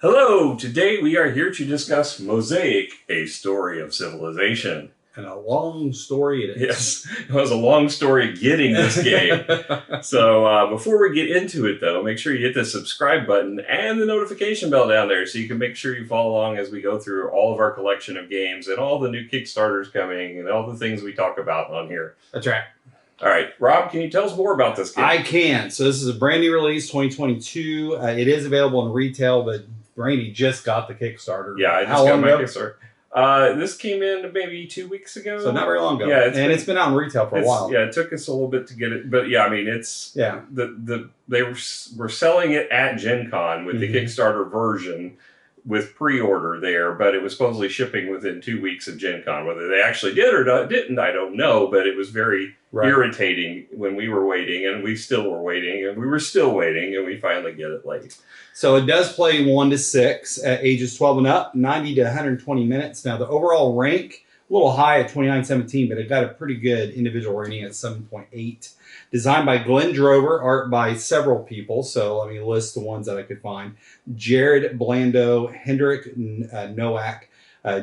Hello, today we are here to discuss Mosaic, a story of civilization. And a long story it is. Yes, it was a long story getting this game. So before we get into it though, make sure you hit the subscribe button and the notification bell down there so you can make sure you follow along as we go through all of our collection of games and all the new Kickstarters coming and all the things we talk about on here. That's right. All right, Rob, can you tell us more about this game? I can. So this is a brand new release, 2022. It is available in retail, but Brandy just got the Kickstarter. Yeah, I just got my Kickstarter. This came in maybe 2 weeks ago. So not very long ago. Yeah, it's been out in retail for a while. Yeah, it took us a little bit to get it. But yeah, I mean, they were selling it at Gen Con with the Kickstarter version with pre-order there, but it was supposedly shipping within 2 weeks of Gen Con. Whether they actually did or didn't, I don't know, but it was very irritating when we were waiting, and we still were waiting, and we were still waiting, and we finally get it late. So it does play 1 to 6 at ages 12 and up, 90 to 120 minutes. Now the overall rank, a little high at 2917, but it got a pretty good individual rating at 7.8. Designed by Glenn Drover, art by several people. So let me list the ones that I could find. Jared Blando, Hendrik Nowak,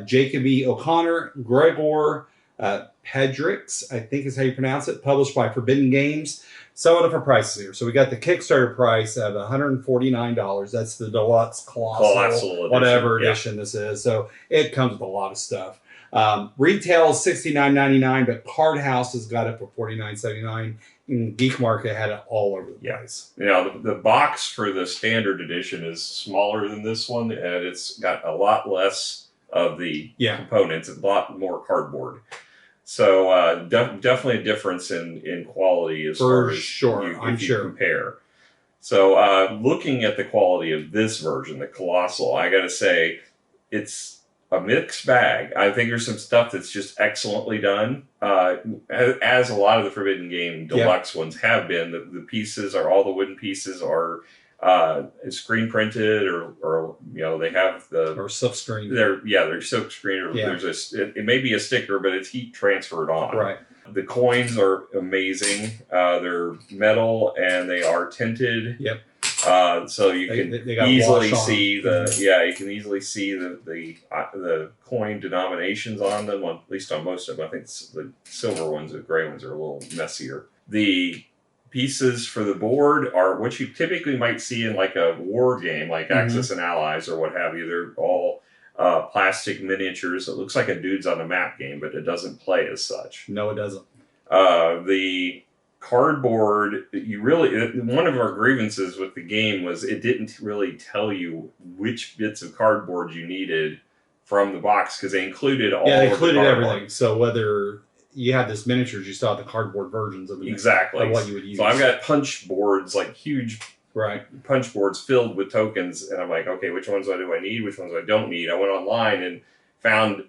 Jacoby O'Connor, Gregor Pedrix, I think is how you pronounce it, published by Forbidden Games. Some of different prices here. So we got the Kickstarter price of $149. That's the deluxe colossal whatever edition this is. So it comes with a lot of stuff. Retail is $69.99, but Card House has got it for $49.79. And Geek Market had it all over the place. You know, the box for the standard edition is smaller than this one, and it's got a lot less of the components, a lot more cardboard. So definitely a difference in quality as far as you compare. So looking at the quality of this version, the Colossal, I got to say it's a mixed bag. I think there's some stuff that's just excellently done, as a lot of the Forbidden Game deluxe ones have been. The pieces are, all the wooden pieces are screen printed, or you know, they have or silk screen. They're silk screen, or there's it may be a sticker, but it's heat transferred on. Right. The coins are amazing. They're metal and they are tinted. Yep. So you can easily see you can easily see the coin denominations on them. At least on most of them, I think the silver ones, the gray ones, are a little messier. The pieces for the board are what you typically might see in like a war game, like Axis and Allies or what have you. They're all plastic miniatures. It looks like a Dudes on the Map game, but it doesn't play as such. No, it doesn't. The cardboard, one of our grievances with the game was it didn't really tell you which bits of cardboard you needed from the box, because they included all they included everything. So whether you had this miniatures, you saw the cardboard versions of exactly of what you would use. So I've got punch boards, like huge punch boards filled with tokens, and I'm like, okay, which ones do I need? Which ones I don't need? I went online and found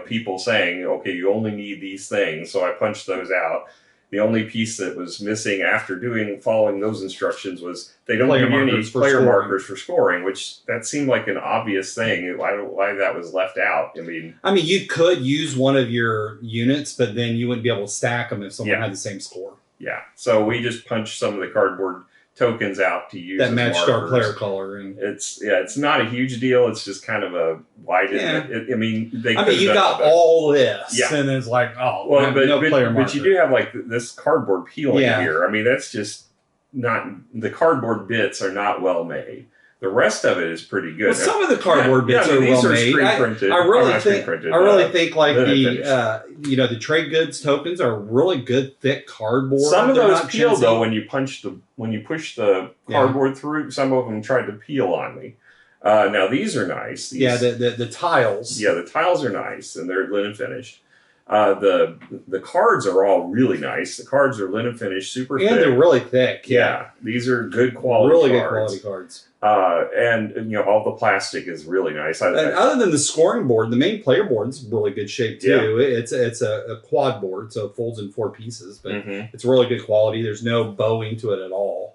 people saying, okay, you only need these things. So I punched those out. The only piece that was missing after following those instructions was they don't give you any player markers for scoring, which that seemed like an obvious thing. Why that was left out? I mean, you could use one of your units, but then you wouldn't be able to stack them if someone had the same score. Yeah. So we just punched some of the cardboard tokens out to use that matched our player color, and it's not a huge deal. It's just kind of a why didn't it? I mean, you got all this, and it's like, no player marker. But you do have like this cardboard peeling here. I mean, that's just not, the cardboard bits are not well made. The rest of it is pretty good. Well, some of the cardboard bits are well made. I really think like the trade goods tokens are really good thick cardboard. Some of those peel though when you push the cardboard through. Some of them tried to peel on me. Now these are nice. The tiles. Yeah, the tiles are nice and they're linen finished. The cards are all really nice. The cards are linen finished, super thick. And they're really thick. Yeah. These are good quality cards. Really good quality cards. And all the plastic is really nice. Other than the scoring board, the main player board's really good shape too. Yeah. It's a quad board, so it folds in 4 pieces, but it's really good quality. There's no bowing to it at all.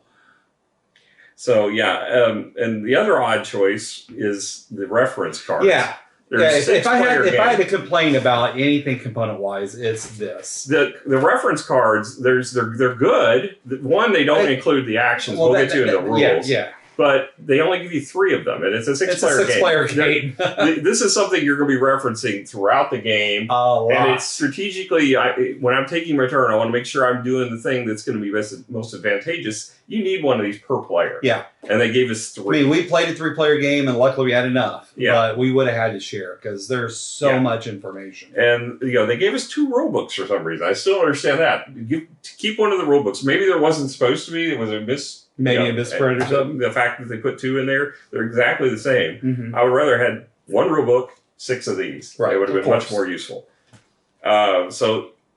So and the other odd choice is the reference cards. Yeah. If I had to complain about anything component wise, it's this. The reference cards, they're good. One, they don't include the actions. We'll get to in the rules. but they only give you 3 of them, and it's a six-player game. This is something you're going to be referencing throughout the game, and it's strategically. When I'm taking my turn, I want to make sure I'm doing the thing that's going to be most advantageous. You need one of these per player. Yeah, and they gave us 3. I mean, we played a 3-player game, and luckily we had enough. Yeah, but we would have had to share because there's so much information. And they gave us 2 rule books for some reason. I still don't understand that. Keep one of the rule books. Maybe there wasn't supposed to be. It was a maybe a misprint or something. The fact that they put 2 in there, they're exactly the same. Mm-hmm. I would rather had 1 rule book, 6 of these. Right, it would have been much more useful.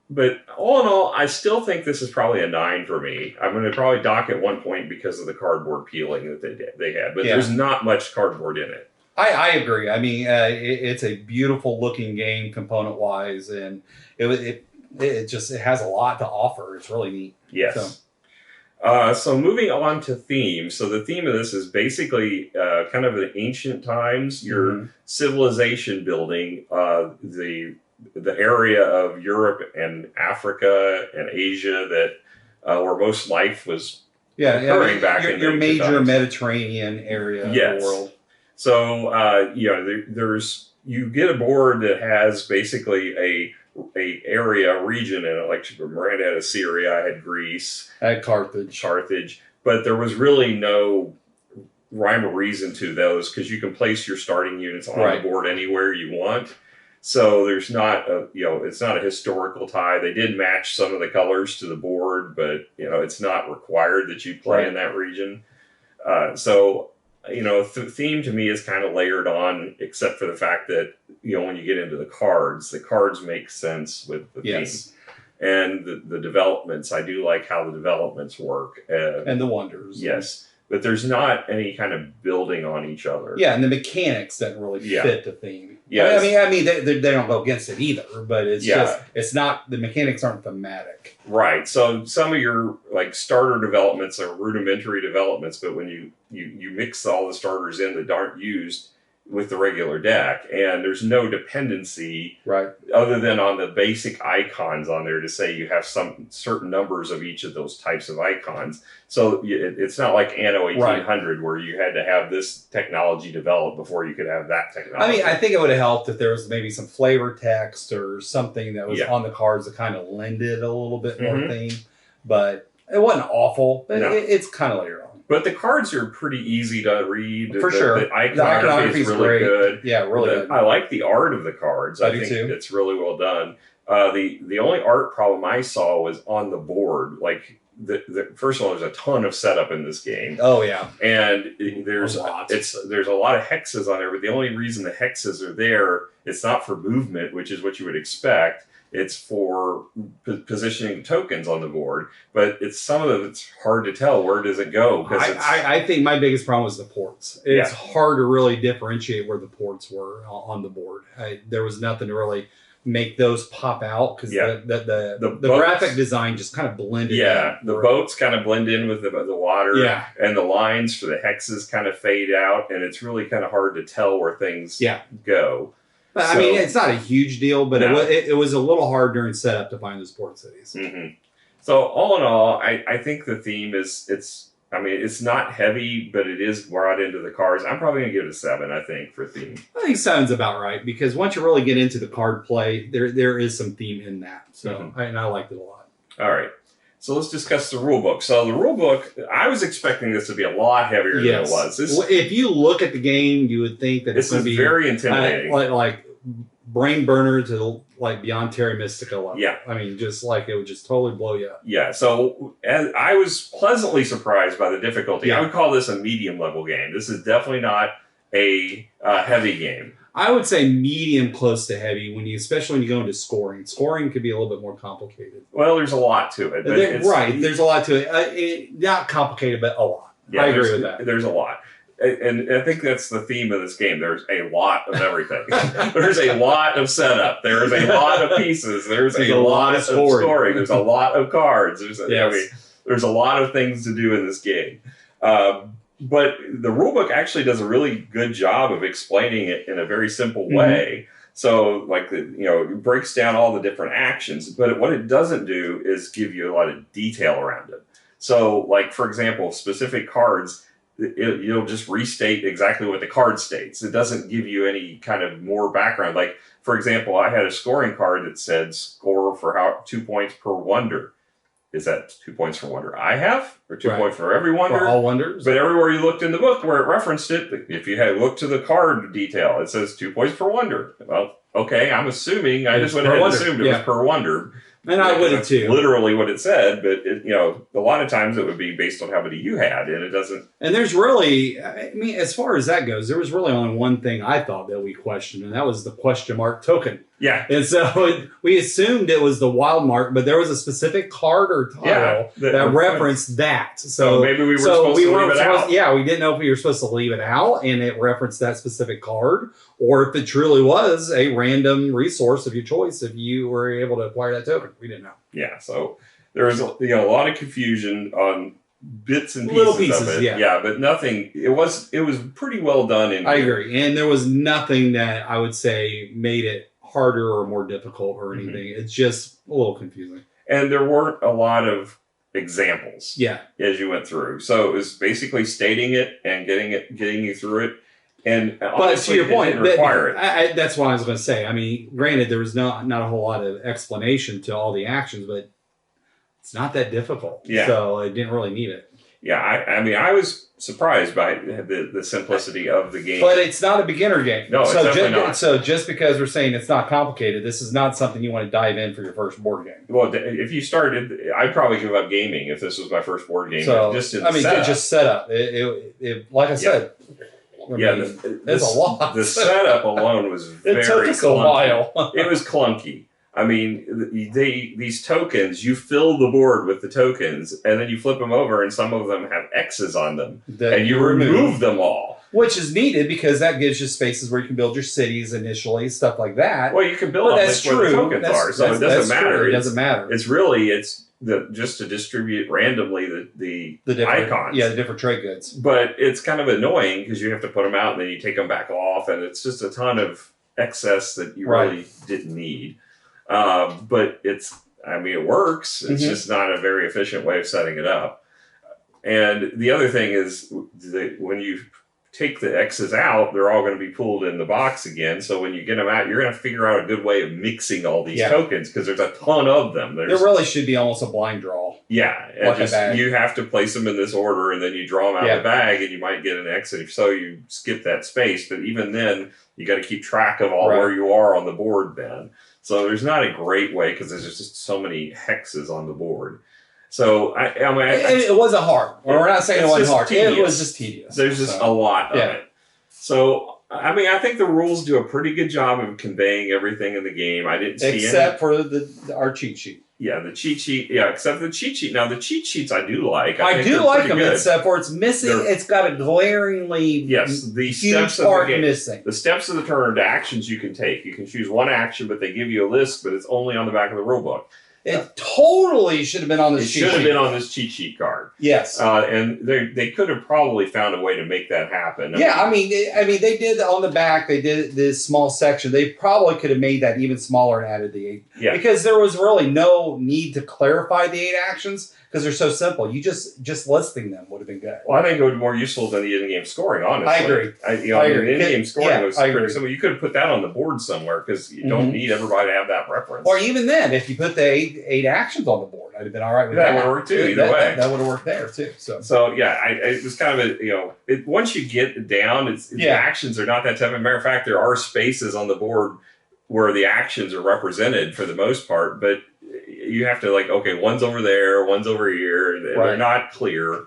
But all in all, I still think this is probably a 9 for me. I'm going to probably dock at 1 point because of the cardboard peeling that they had. But there's not much cardboard in it. I agree. I mean, it's a beautiful looking game component wise, and it has a lot to offer. It's really neat. Yes. So moving on to theme. So the theme of this is basically kind of the ancient times, your civilization building, the area of Europe and Africa and Asia that where most life was occurring back in your major times. Mediterranean area of the world. So there's you get a board that has basically a region in it. Like Miranda had Assyria, I had Greece, I had Carthage, but there was really no rhyme or reason to those because you can place your starting units on the board anywhere you want. So there's not it's not a historical tie. They did match some of the colors to the board, but it's not required that you play in that region. Theme to me is kind of layered on, except for the fact that when you get into the cards make sense with the theme. And the developments, I do like how the developments work. And the wonders. Yes. But there's not any kind of building on each other. Yeah, and the mechanics doesn't really fit the theme. Yeah, I mean, they don't go against it either, but it's just it's not the mechanics aren't thematic. Right. So some of your starter developments are rudimentary developments, but when you mix all the starters in that aren't used with the regular deck, and there's no dependency other than on the basic icons on there to say you have some certain numbers of each of those types of icons. So it's not like Anno 1800 where you had to have this technology developed before you could have that technology. I mean, I think it would have helped if there was maybe some flavor text or something that was on the cards that kind of lended a little bit more theme, but it wasn't awful. But it's kind of later on. But the cards are pretty easy to read. For sure. The iconography is really good. Yeah, really good. I like the art of the cards. I think do too. It's really well done. The only art problem I saw was on the board. First of all, there's a ton of setup in this game. Oh yeah, and there's a lot of hexes on there. But the only reason the hexes are there, it's not for movement, which is what you would expect. It's for positioning tokens on the board, but some of it's hard to tell where does it go. I think my biggest problem was the ports. It's hard to really differentiate where the ports were on the board. There was nothing to really make those pop out because the graphic design just kind of blended. Yeah, the boats kind of blend in with the water. Yeah, and the lines for the hexes kind of fade out, and it's really kind of hard to tell where things go. I mean, it's not a huge deal, but it was a little hard during setup to find those port cities. Mm-hmm. So all in all, I think the theme it's not heavy, but it is brought into the cards. I'm probably going to give it a 7, I think, for theme. I think 7's about right, because once you really get into the card play, there is some theme in that. So and I liked it a lot. All right. So let's discuss the rule book. So the rule book, I was expecting this to be a lot heavier than it was. If you look at the game, you would think that it's going to be very intimidating. Like brain burner to beyond Terra Mystica level. Yeah. I mean, just it would just totally blow you up. Yeah. So I was pleasantly surprised by the difficulty. I would call this a medium level game. This is definitely not a heavy game. I would say medium close to heavy, especially when you go into scoring. Scoring could be a little bit more complicated. Well, there's a lot to it. There's a lot to it. Not complicated, but a lot. Yeah, I agree with that. There's a lot. And I think that's the theme of this game. There's a lot of everything. There's a lot of setup. There's a lot of pieces. There's a lot of scoring. There's a lot of cards. There's a lot of things to do in this game. But the rulebook actually does a really good job of explaining it in a very simple way. So, it breaks down all the different actions. But what it doesn't do is give you a lot of detail around it. So, for example, specific cards, you'll just restate exactly what the card states. It doesn't give you any kind of more background. Like, for example, I had a scoring card that said score for 2 points per wonder. Is that 2 points for wonder I have, or 2 points for every wonder? For all wonders. But everywhere you looked in the book where it referenced it, if you had looked to the card detail, it says 2 points per wonder. Well, okay, I'm assuming, I just went ahead and assumed it was per wonder. And I would have too. Literally what it said, but a lot of times it would be based on how many you had, and it doesn't. And there's really, I mean, as far as that goes, there was really only one thing I thought that we questioned, and that was the question mark token. Yeah. And so we assumed it was the wild mark, but there was a specific card or tile that referenced that. So maybe we were supposed to leave it out. Yeah, we didn't know if we were supposed to leave it out and it referenced that specific card, or if it truly was a random resource of your choice if you were able to acquire that token. We didn't know. Yeah, so there was a lot of confusion on bits and little pieces of it. Yeah, but nothing. It was pretty well done. I agree, and there was nothing that I would say made it harder or more difficult or anything. Mm-hmm. It's just a little confusing. And there weren't a lot of examples. Yeah, as you went through, so it was basically stating it and getting you through it. And but to your point, require it. That's what I was going to say. I mean, granted, there was not a whole lot of explanation to all the actions, but it's not that difficult. Yeah. So I didn't really need it. Yeah, I mean, I was surprised by the simplicity of the game. But it's not a beginner game. No, it's definitely not. So just because we're saying it's not complicated, this is not something you want to dive in for your first board game. Well, if you started, I'd probably give up gaming if this was my first board game. So, just just set up. It like I said. There's a lot. The setup alone was very It took us a while. It was clunky. I mean, these tokens, you fill the board with the tokens, and then you flip them over, and some of them have X's on them, and you remove them all. Which is needed because that gives you spaces where you can build your cities initially, stuff like that. Well, you can build on this where the tokens are, so it doesn't matter. It doesn't matter. It's really, just to distribute randomly the icons. Yeah, the different trade goods. But it's kind of annoying because you have to put them out and then you take them back off, and it's just a ton of excess that you really didn't need. But it works. It's just not a very efficient way of setting it up. And the other thing is that when you take the X's out, they're all going to be pulled in the box again. So when you get them out, you're going to figure out a good way of mixing all these tokens because there's a ton of them. There really should be almost a blind draw. Yeah. Like you have to place them in this order and then you draw them out of the bag and you might get an X. And if so, you skip that space. But even then, you got to keep track of where you are on the board then. So there's not a great way because there's just so many hexes on the board. So it wasn't hard. We're not saying it wasn't hard. It was just tedious. There's just a lot of it. So I think the rules do a pretty good job of conveying everything in the game. I didn't see except for our cheat sheet. Yeah, the cheat sheet. Yeah, except for the cheat sheet. Now the cheat sheets I do like. I do like them, except for it's missing. It's got a glaringly the huge part missing. The steps of the turn are the actions you can take. You can choose one action, but they give you a list, but it's only on the back of the rule book. It totally should have been on this cheat sheet. It should have been on this cheat sheet card. Yes. And they could have probably found a way to make that happen. I mean, they did on the back, they did this small section. They probably could have made that even smaller and added the 8. Yeah. Because there was really no need to clarify the 8 actions because they're so simple. You just listing them would have been good. Well, I think it would be more useful than the in-game scoring, honestly. I agree. I agree. The in-game scoring was pretty simple. You could have put that on the board somewhere because you don't need everybody to have that reference. Or even then, if you put the 8 actions on the board, I'd have been all right with that. That would have worked too, either way. That would have worked there too. So it was kind of once you get down, the actions are not that tough. As a matter of fact, there are spaces on the board where the actions are represented for the most part, but you have to one's over there, one's over here, and they're not clear.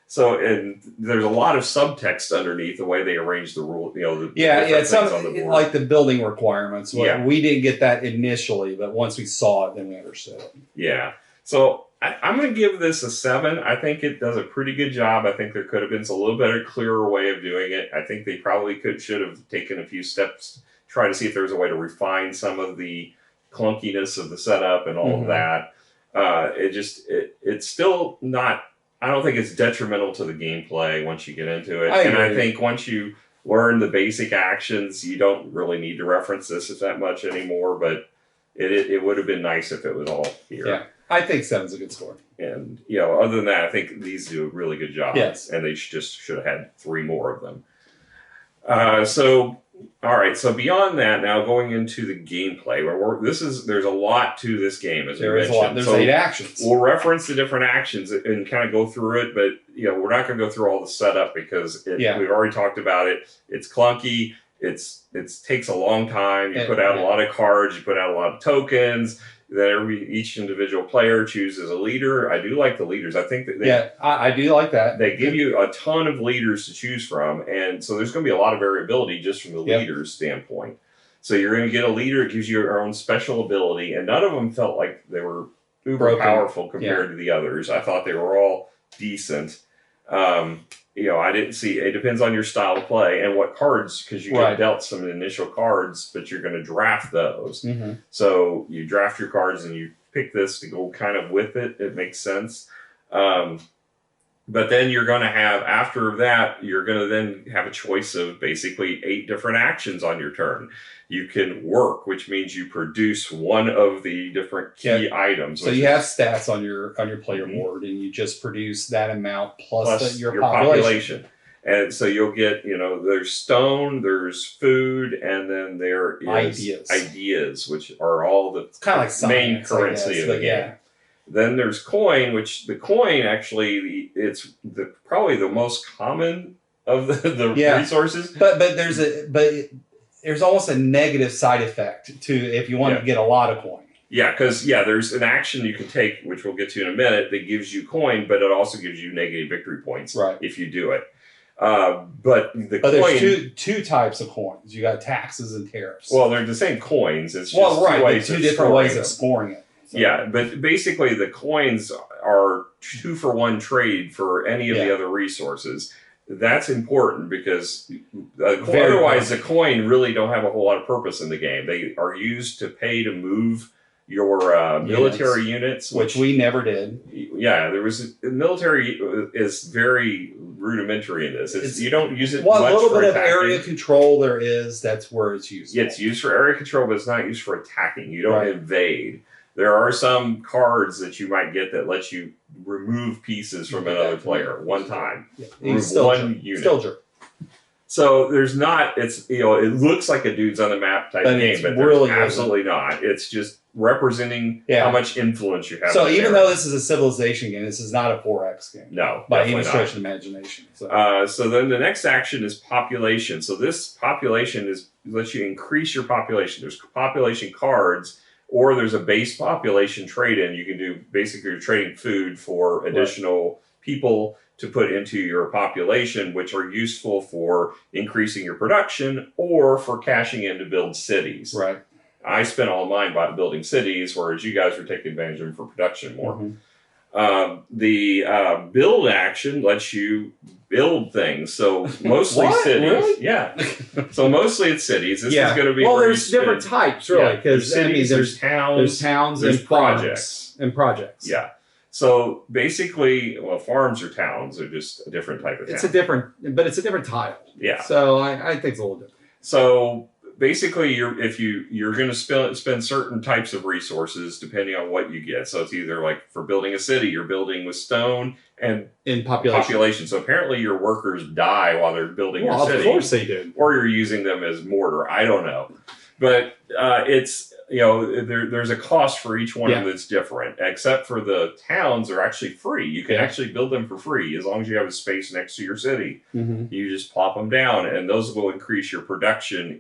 So, and there's a lot of subtext underneath the way they arrange the rule. It's something like the building requirements. We didn't get that initially, but once we saw it, then we understood it. Yeah. So I'm going to give this a 7. I think it does a pretty good job. I think there could have been a little better, clearer way of doing it. I think they probably should have taken a few steps to try to see if there was a way to refine some of the clunkiness of the setup and all of that. It's still not. I don't think it's detrimental to the gameplay once you get into it. I think once you learn the basic actions, you don't really need to reference this that much anymore. But it would have been nice if it was all here. Yeah. I think 7's a good score. And, you know, other than that, I think these do a really good job. Yes. And they should have had 3 more of them. All right. So beyond that, now going into the gameplay, there's a lot to this game, as we mentioned. There's a lot. There's 8 actions. We'll reference the different actions and kind of go through it, but you know, we're not going to go through all the setup because we've already talked about it. It's clunky. It takes a long time. You put out a lot of cards. You put out a lot of tokens. Then each individual player chooses a leader. I do like the leaders. I think that I do like that. They give you a ton of leaders to choose from, and so there's going to be a lot of variability just from the leaders' standpoint. So you're going to get a leader. It gives you your own special ability, and none of them felt like they were uber powerful compared to the others. I thought they were all decent. You know, I didn't see. It depends on your style of play and what cards, because you get dealt some initial cards, but you're going to draft those. Mm-hmm. So you draft your cards and you pick this to go kind of with it. It makes sense. But then you're going to have, after that, you're going to then have a choice of basically 8 different actions on your turn. You can work, which means you produce one of the different key items. So you have stats on your player board, and you just produce that amount plus your population. And so you'll get, you know, there's stone, there's food, and then there is ideas, which are all the kind of like main currency of the game. Yeah. Then there's coin, which the coin actually, it's probably the most common of the resources. But there's almost a negative side effect to if you want to get a lot of coin. Yeah, because there's an action you can take, which we'll get to in a minute, that gives you coin, but it also gives you negative victory points if you do it. But there's two types of coins. You got taxes and tariffs. Well, they're the same coins. It's just two different ways of scoring it. So. Yeah, but basically the coins are 2-for-1 trade for any of the other resources. That's important because otherwise the coin really don't have a whole lot of purpose in the game. They are used to pay to move your military units, which we never did. Yeah, military is very rudimentary in this. You don't use it much a little for bit attacking. Of area control there is. That's where it's used. Yeah, it's used for area control, but it's not used for attacking. You don't invade. There are some cards that you might get that let you remove pieces from another player one time. Remove one unit. Still jerk. So there's not. It looks like a dudes on the map type game, but really absolutely not. It's just representing how much influence you have. So even though this is a civilization game, this is not a 4X game. No, by any stretch of the imagination. So then the next action is population. So this population lets you increase your population. There's population cards. Or there's a base population trade-in. You can do, basically, you're trading food for additional people to put into your population, which are useful for increasing your production or for cashing in to build cities. Right. I spent all of mine building cities, whereas you guys were taking advantage of them for production more. Mm-hmm. The build action lets you build things. So mostly cities. Really? Yeah. So mostly it's cities. This is going to be there's different types, really, because there's towns, there's projects. Yeah. So basically, farms or towns are just a different type of town. It's a different tile. Yeah. So I think it's a little different. So basically, you're going to spend certain types of resources depending on what you get. So it's either like for building a city, you're building with stone and in population. So apparently your workers die while they're building your city. Of course they do. Or you're using them as mortar. I don't know, but it's there's a cost for each one of them that's different. Except for the towns are actually free. You can actually build them for free as long as you have a space next to your city. Mm-hmm. You just plop them down, and those will increase your production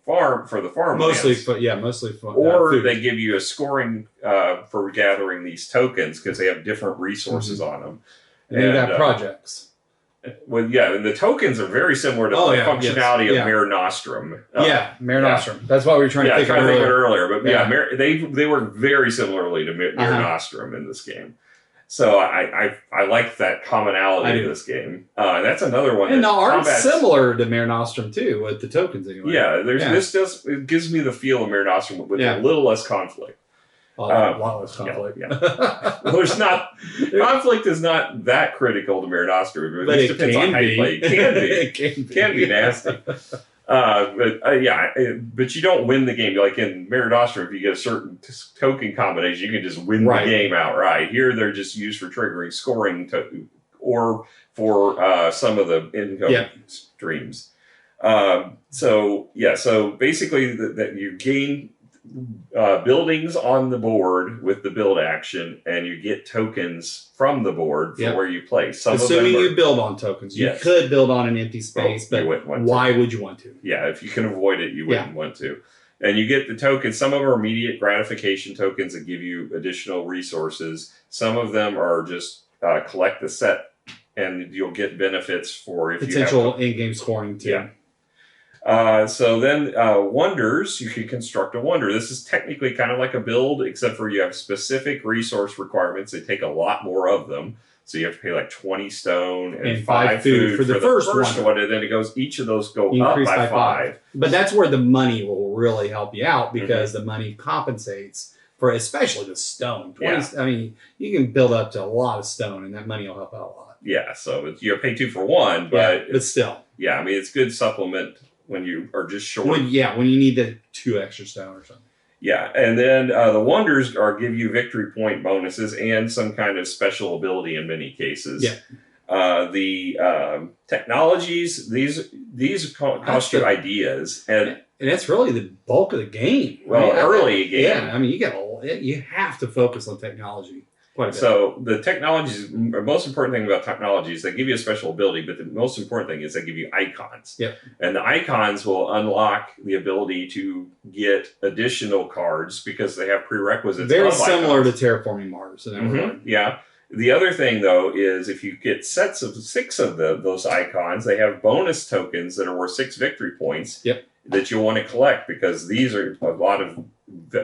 for the farm. Mostly food. They give you a scoring for gathering these tokens because they have different resources on them. And you got projects. Well, and the tokens are very similar to the functionality of Mare Nostrum. Mare Nostrum. That's what we were trying to think of earlier. But they work very similarly to Mare Nostrum in this game. So I like that commonality of this game. That's another one. And the art's similar to Mare Nostrum too, with the tokens anyway. Yeah, it gives me the feel of Mare Nostrum with a little less conflict. A lot less conflict. Well, there's not conflict is not that critical to Mare Nostrum. But it depends on how you play. It can be. It can be nasty. But you don't win the game. Like in Meridostra, if you get a certain token combination, you can just win the game outright. Here, they're just used for triggering scoring or for some of the income streams. So basically that you gain buildings on the board with the build action, and you get tokens from the board for where you place. Assuming you build on tokens. You could build on an empty space, but why would you want to? Yeah, if you can avoid it, you wouldn't want to. And you get the tokens. Some of them are immediate gratification tokens that give you additional resources. Some of them are just collect the set, and you'll get benefits for if potential you have in-game scoring too. Yeah. So then wonders, you can construct a wonder. This is technically kind of like a build, except for you have specific resource requirements. They take a lot more of them. So you have to pay like 20 stone and 5 food for the first one. And then it goes, each of those go up by 5. But that's where the money will really help you out, because the money compensates for especially the stone. 20, I mean, you can build up to a lot of stone, and that money will help out a lot. Yeah, so you pay 2 for 1, but still. Yeah, I mean, it's good supplement when you are just short. When you need the 2 extra stone or something. Yeah, and then the wonders give you victory point bonuses and some kind of special ability in many cases. Yeah. The technologies, these cost you ideas, and that's really the bulk of the game. Well, early game. Yeah, I mean, you have to focus on technology. So the technologies, the most important thing about technology is they give you a special ability, but the most important thing is they give you icons. Yep. And the icons will unlock the ability to get additional cards because they have prerequisites. Very similar to Terraforming Mars. Yeah. The other thing, though, is if you get sets of 6 of those icons, they have bonus tokens that are worth 6 victory points that you'll want to collect, because these are a lot of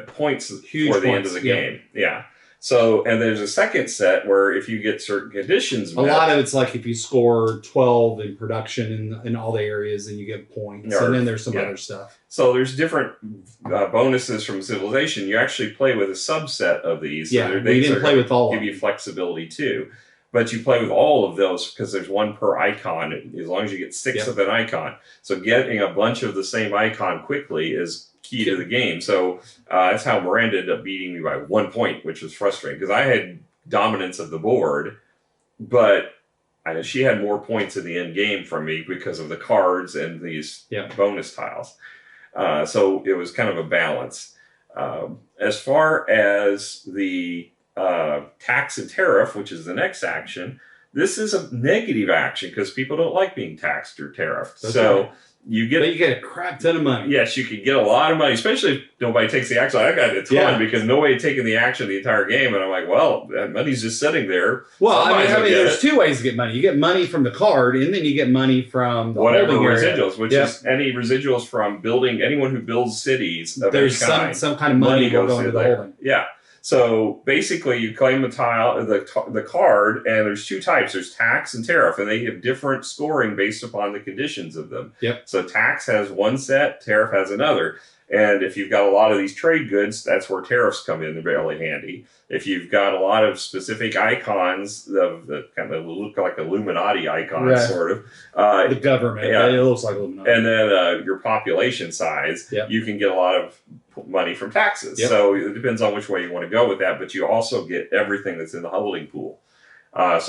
points for the end of the game. Yeah. So, and there's a second set where if you get certain conditions met, a lot of it's like if you score 12 in production in all the areas, then you get points. And then there's some other stuff. So there's different bonuses from Civilization. You actually play with a subset of these. Yeah, so you didn't play with all of them. Give you flexibility too. But you play with all of those because there's 1 per icon, as long as you get 6 of an icon. So getting a bunch of the same icon quickly is key to the game. So that's how Miranda ended up beating me by 1 point, which was frustrating because I had dominance of the board, but she had more points in the end game from me because of the cards and these bonus tiles. So it was kind of a balance. As far as the tax and tariff, which is the next action, this is a negative action because people don't like being taxed or tariffed. You get a crap ton of money. Yes, you can get a lot of money, especially if nobody takes the action. I got a ton because nobody had taken the action the entire game, and I'm like, well, that money's just sitting there. Well, I mean, there's 2 ways to get money. You get money from the card, and then you get money from the whatever residuals, which is any residuals from building. Anyone who builds cities of there's any some kind of money goes into the holding. Yeah. So basically, you claim the card, and there's 2 types. There's tax and tariff, and they have different scoring based upon the conditions of them. Yep. So tax has 1 set, tariff has another. And if you've got a lot of these trade goods, that's where tariffs come in. They're really handy. If you've got a lot of specific icons, that kind of look like Illuminati icons, sort of. The government. Yeah. It looks like Illuminati. And then your population size, you can get a lot of money from taxes. So it depends on which way you want to go with that, but you also get everything that's in the holding pool. I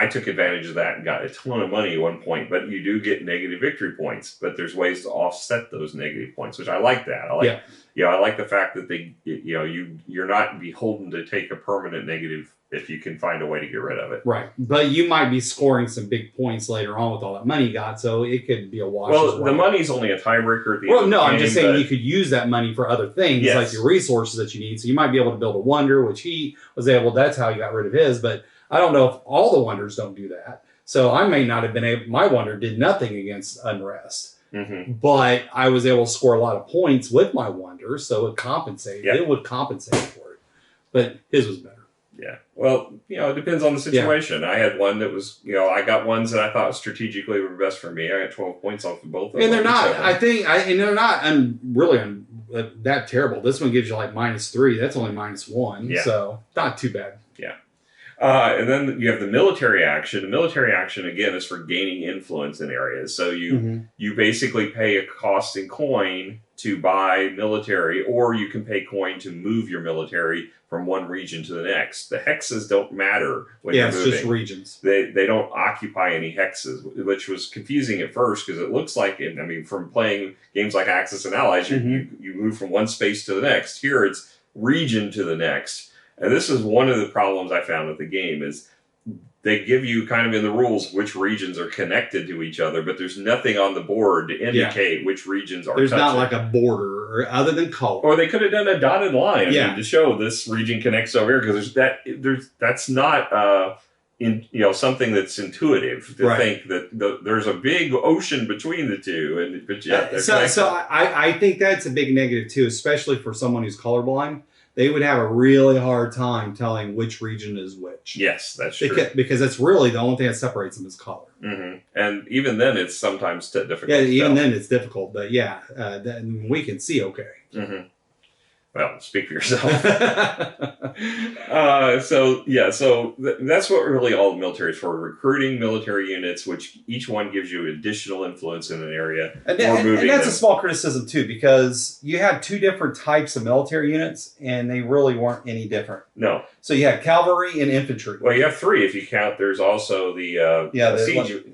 took advantage of that and got a ton of money at one point, but you do get negative victory points, but there's ways to offset those negative points, which I like that. I like the fact that you're not beholden to take a permanent negative if you can find a way to get rid of it. Right. But you might be scoring some big points later on with all that money you got, so it could be a wash. Well, the money's only a tiebreaker at the end of the game. I'm just saying you could use that money for other things, like your resources that you need. So you might be able to build a wonder, which he was able, that's how he got rid of his, but I don't know if all the wonders don't do that. So I may not have been able, my wonder did nothing against unrest. But I was able to score a lot of points with my wonder, so it compensated. It would compensate for it. But his was better. Yeah. Well, it depends on the situation. I had one that was, I got ones that I thought strategically were best for me. I got 12 points off of both of them. And they're not, and they're not really that terrible. This one gives you like -3. That's only -1. So not too bad. Yeah. And then you have the military action. The military action, again, is for gaining influence in areas. So you basically pay a cost in coin to buy military, or you can pay coin to move your military from one region to the next. The hexes don't matter when you're moving. It's just regions. They don't occupy any hexes, which was confusing at first because it looks like, from playing games like Axis and Allies, you move from one space to the next. Here it's region to the next. And this is one of the problems I found with the game is they give you kind of in the rules which regions are connected to each other, but there's nothing on the board to indicate which regions are There's touching. not like a border or other than color. Or they could have done a dotted line to show this region connects over here because that's not something that's intuitive to think that there's a big ocean between the two. I think that's a big negative too, especially for someone who's colorblind. They would have a really hard time telling which region is which. Yes, that's true. Because that's really the only thing that separates them is color. Mm-hmm. And even then, it's sometimes difficult. Yeah, even then it's difficult. But we can see okay. Mm-hmm. Well, speak for yourself. That's what really all the military is for. Recruiting military units, which each one gives you additional influence in an area. And that's a small criticism, too, because you had two different types of military units, and they really weren't any different. No. So you had cavalry and infantry. Well, you have three if you count. There's also the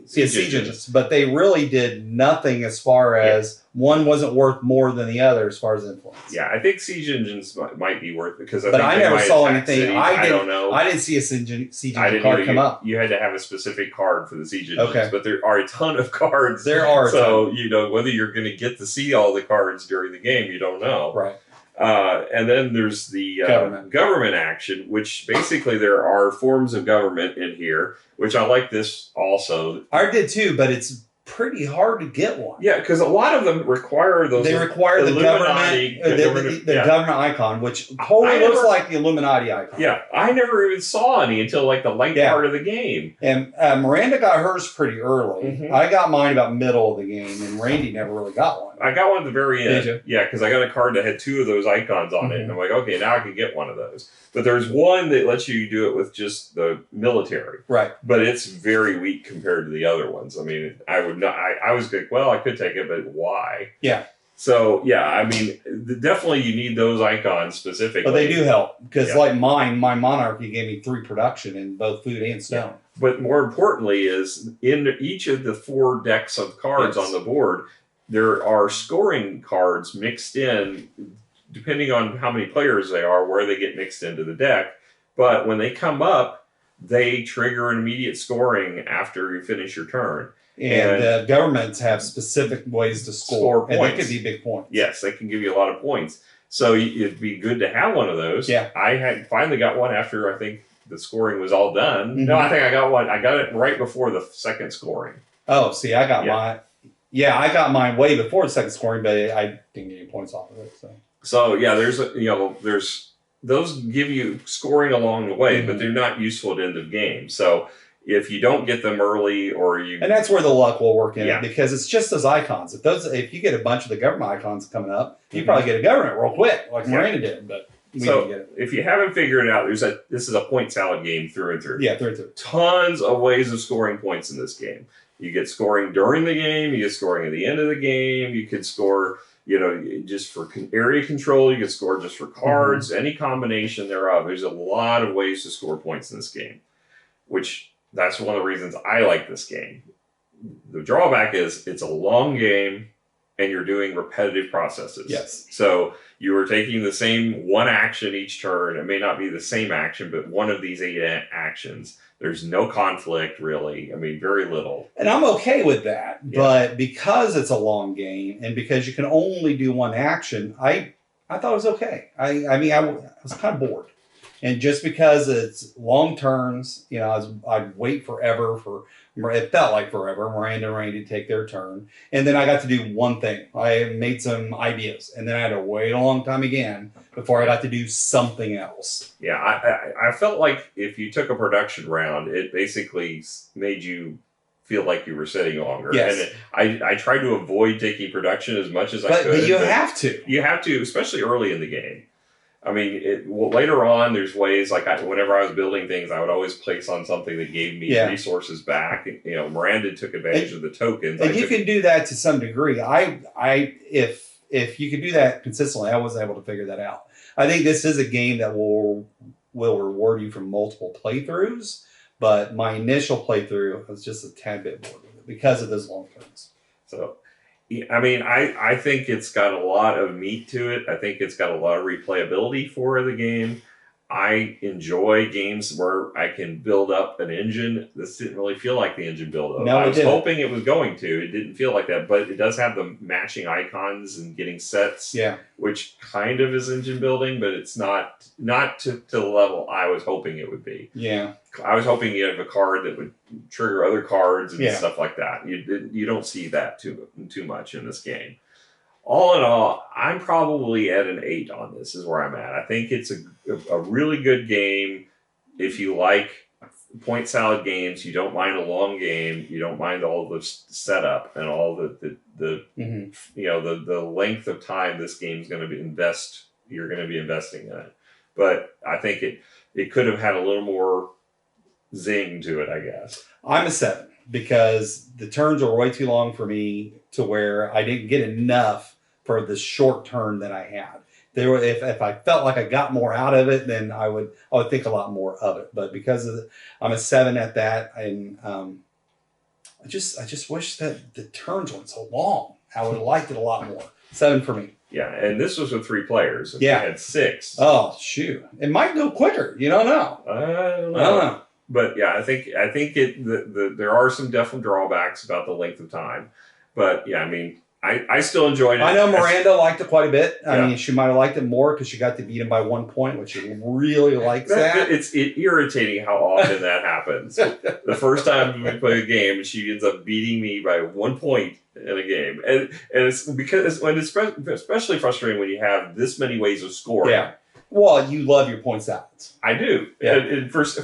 siege engines. But they really did nothing as far as one wasn't worth more than the other as far as influence. Yeah, I think siege engines might be worth it because I never saw anything. Cities. I don't know. I didn't see a siege engine card come up. You had to have a specific card for the siege engines, but there are a ton of cards. There are. So whether you're going to get to see all the cards during the game, you don't know. Right. And then there's the government action, which basically there are forms of government in here, which I like this also. I did too, but it's pretty hard to get one. Yeah, because a lot of them require those. They require the government, government icon, which totally looks like the Illuminati icon. Yeah, I never even saw any until like the late part of the game. And Miranda got hers pretty early. Mm-hmm. I got mine about middle of the game, and Randy never really got one. I got one at the very end. Did you? Yeah, because I got a card that had two of those icons on it, and I'm like, okay, now I can get one of those. But there's one that lets you do it with just the military. Right. But it's very weak compared to the other ones. I mean, I would not. I was like, well, I could take it, but why? Yeah. So yeah, I mean, definitely you need those icons specifically. But they do help because, like my monarchy gave me 3 production in both food and stone. Yeah. But more importantly, is in each of the 4 decks of cards on the board, there are scoring cards mixed in, depending on how many players they are, where they get mixed into the deck. But when they come up, they trigger an immediate scoring after you finish your turn. And governments have specific ways to score points. And they could be big points. Yes, they can give you a lot of points. So it'd be good to have one of those. Yeah. I had finally got one after I think the scoring was all done. Mm-hmm. No, I think I got one. I got it right before the second scoring. Oh, see, I got mine. Yeah, I got mine way before the second scoring, but I didn't get any points off of it. So yeah, there's those give you scoring along the way, but they're not useful at the end of game. So if you don't get them early, and that's where the luck will work in it, because it's just those icons. If you get a bunch of the government icons coming up, you probably get a government real quick, like Miranda did. But we didn't get it. If you haven't figured it out, this is a point salad game through and through. Yeah, through and through. Tons of ways of scoring points in this game. You get scoring during the game. You get scoring at the end of the game. You can score, just for area control. You can score just for cards. Any combination thereof. There's a lot of ways to score points in this game, that's one of the reasons I like this game. The drawback is it's a long game and you're doing repetitive processes. Yes. So you are taking the same one action each turn. It may not be the same action, but one of these 8 actions. There's no conflict, really. I mean, very little. And I'm okay with that. Yeah. But because it's a long game and because you can only do one action, I thought it was okay. I was kind of bored. And just because it's long turns, I'd wait forever it felt like forever, Miranda and Randy to take their turn. And then I got to do one thing. I made some ideas. And then I had to wait a long time again before I got to do something else. Yeah, I felt like if you took a production round, it basically made you feel like you were sitting longer. Yes. And I tried to avoid taking production as much as I could. But you have to. You have to, especially early in the game. I mean, later on, there's ways like whenever I was building things, I would always place on something that gave me resources back. You know, Miranda took advantage of the tokens. And you can do that to some degree. If you could do that consistently, I wasn't able to figure that out. I think this is a game that will reward you for multiple playthroughs, but my initial playthrough was just a tad bit bored with it because of those long turns. So, I mean, I think it's got a lot of meat to it. I think it's got a lot of replayability for the game. I enjoy games where I can build up an engine. This didn't really feel like the engine build up. No, I was hoping it was going to. It didn't feel like that, but it does have the matching icons and getting sets, which kind of is engine building, but it's not to the level I was hoping it would be. Yeah. I was hoping you'd have a card that would trigger other cards and stuff like that. You don't see that too much in this game. All in all, I'm probably at an 8 on this is where I'm at. I think it's a really good game. If you like point salad games, you don't mind a long game, you don't mind all the setup and all the you know, the length of time this game's going to be you're going to be investing in it. But I think it could have had a little more zing to it, I guess. I'm a 7 because the turns were way too long for me to where I didn't get enough for the short turn that I had. If I felt like I got more out of it, then I would think a lot more of it. But because I'm a 7 at that, and I just wish that the turns weren't so long. I would have liked it a lot more. 7 for me. Yeah, and this was with 3 players. If we had 6. Oh shoot! It might go quicker. You don't know. I don't know. But yeah, I think there are some definite drawbacks about the length of time. But yeah, I mean, I still enjoyed it. I know Miranda liked it quite a bit. I mean, she might have liked it more because she got to beat him by 1 point, which she really likes that. It's irritating how often that happens. The first time we play a game, and she ends up beating me by 1 point in a game. And it's because it's especially frustrating when you have this many ways of scoring. Yeah. Well, you love your point salads. I do. Yeah. And first, to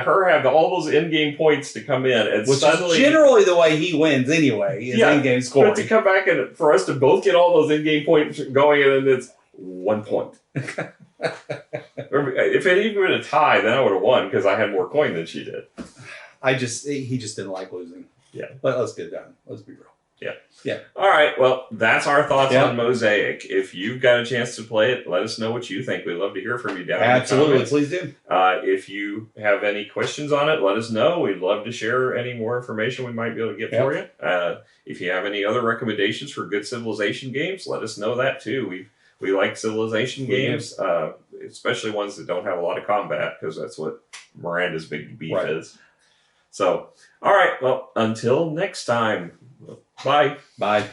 her have all those in-game points to come in, and which is generally the way he wins anyway. Is in-game scoring. But to come back and for us to both get all those in-game points going, and then it's 1 point. If it even been a tie, then I would have won because I had more coin than she did. He just didn't like losing. Yeah. Let's get done. Let's be real. Yeah. Yeah. All right. Well, that's our thoughts on Mosaic. If you've got a chance to play it, let us know what you think. We'd love to hear from you down in the comments. Absolutely. Please do. If you have any questions on it, let us know. We'd love to share any more information we might be able to get for you. If you have any other recommendations for good Civilization games, let us know that too. We like Civilization games, especially ones that don't have a lot of combat because that's what Miranda's big beef is. So, all right. Well, until next time. Bye. Bye.